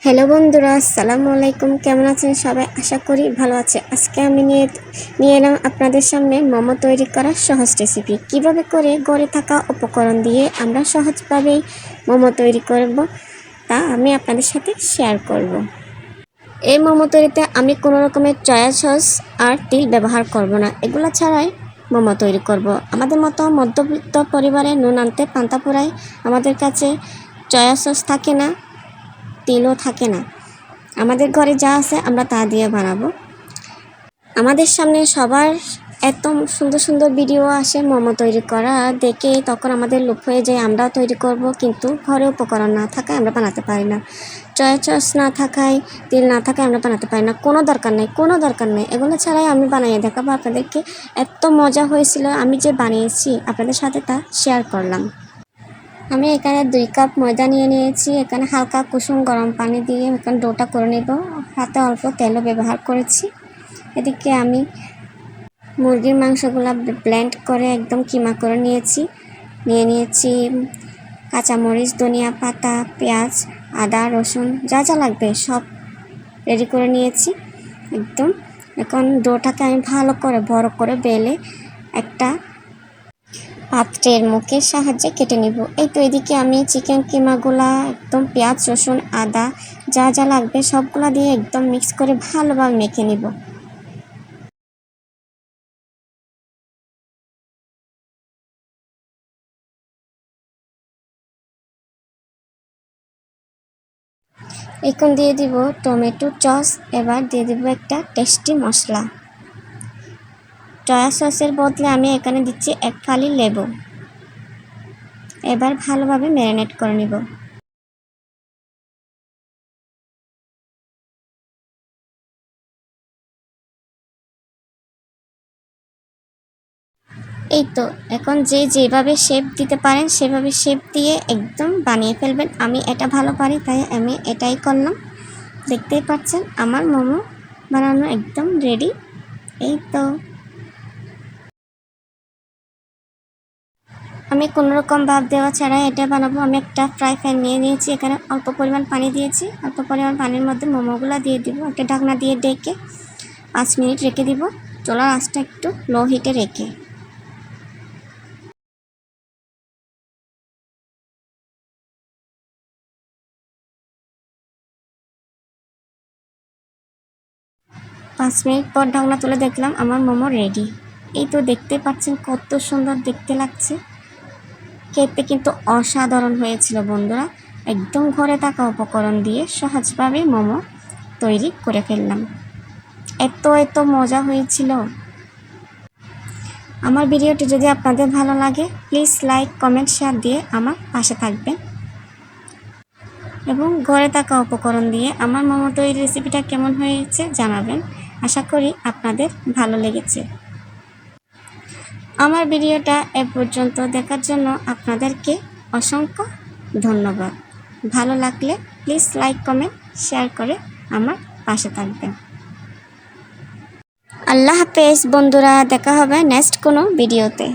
Hello বন্ধুরা, আসসালামু আলাইকুম। কেমন আছেন সবাই? আশা করি ভালো আছে। আজকে আমি নিয়ে এলাম আপনাদের সামনে মোমো তৈরি করার সহজ রেসিপি। কিভাবে করে ঘরে থাকা উপকরণ দিয়ে আমরা সহজভাবেই মোমো তৈরি করব তা আমি আপনাদের সাথে শেয়ার করব। এই মোমো তৈরিতে আমি কোনো রকমের সয়া সস আর তিল ব্যবহার করব না। এগুলো ছাড়াই মোমো তৈরি করব। আমাদের মতো মধ্যবিত্ত পরিবারে নুন আনতে পান্তা পোড়ায় আমাদের কাছে সয়া সস থাকে না, তেলও থাকে না। আমাদের ঘরে যা আছে আমরা তা দিয়ে বানাবো। আমাদের সামনে সবার এত সুন্দর সুন্দর ভিডিও আসে মোমো তৈরি করা দেখে, তখন আমাদের লোভ হয়ে যায় আমরাও তৈরি করব, কিন্তু ঘরে উপকরণ না থাকায় আমরা বানাতে পারি না। সয়া সস না থাকায়, তেল না থাকায় আমরা বানাতে পারি না। কোনো দরকার নেই, এগুলো ছাড়াই আমি বানিয়ে দেখাবো আপনাদেরকে। এত মজা হয়েছিল, আমি যে বানিয়েছি আপনাদের সাথে তা শেয়ার করলাম। আমি এখানে 2 কাপ ময়দা নিয়ে নিয়েছি। এখানে হালকা কুসুম গরম পানি দিয়ে এখানে ডোটা করে নেব। হাতে অল্প তেলও ব্যবহার করেছি। এদিকে আমি মুরগির মাংসগুলো ব্লেন্ড করে একদম কিমা করে নিয়েছি কাঁচামরিচ, ধনিয়া পাতা, পেঁয়াজ, আদা, রসুন, যা যা লাগবে সব রেডি করে নিয়েছি একদম। এখন ডোটাকে আমি ভালো করে বড় করে বেলে একটা পাত্রের মুখের সাহায্যে কেটে নিব। এই তো এদিকে আমি চিকেন কিমাগুলা একদম পেঁয়াজ, রসুন, আদা যা যা লাগবে সবগুলা দিয়ে একদম মিক্স করে ভালোভাবে মেখে নিব। এখন দিয়ে দিব টমেটো সস। এবার দিয়ে দিব একটা টেস্টি মশলা। সয়া সসের বদলে আমি এখানে দিচ্ছি 1 ফালি লেবু। এবার ভালোভাবে ম্যারিনেট করে নিব। এই তো এখন যেভাবে শেপ দিতে পারেন সেভাবে শেপ দিয়ে একদম বানিয়ে ফেলবেন। আমি এটা ভালো পারি তাই আমি এটাই করলাম। দেখতেই পাচ্ছেন আমার মোমো বানানো একদম রেডি। এই তো আমি কোনো রকম ভাপ দেওয়া ছাড়াই এটা বানাবো। আমি একটা ফ্রাই প্যান নিয়ে নিয়েছি। এখানে অল্প পরিমাণ পানি দিয়েছি। অল্প পরিমাণ পানির মধ্যে মোমোগুলো দিয়ে দিব। একটা ঢাকনা দিয়ে ডেকে 5 মিনিট রেখে দিব, চুলার আঁচটা একটু লো হিটে রেখে। পাঁচ মিনিট পর ঢাকনা তুলে দেখলাম আমার মোমো রেডি। এই তো দেখতে পাচ্ছেন কত সুন্দর দেখতে লাগছে। খেতে কিন্তু অসাধারণ হয়েছিল বন্ধুরা। একদম ঘরে থাকা উপকরণ দিয়ে সহজভাবে মোমো তৈরি করে ফেললাম। এত মজা হয়েছিল। আমার ভিডিওটি যদি আপনাদের ভালো লাগে প্লিজ লাইক, কমেন্ট, শেয়ার দিয়ে আমার পাশে থাকবেন এবং ঘরে থাকা উপকরণ দিয়ে আমার মোমো তৈরির রেসিপিটা কেমন হয়েছে জানাবেন। আশা করি আপনাদের ভালো লেগেছে। আমার ভিডিওটা এ পর্যন্ত দেখার জন্য আপনাদেরকে অসংখ্য ধন্যবাদ। ভালো লাগলে প্লিজ লাইক, কমেন্ট, শেয়ার করে আমার পাশে থাকবেন। আল্লাহ হাফেজ বন্ধুরা, দেখা হবে নেক্সট কোনো ভিডিওতে।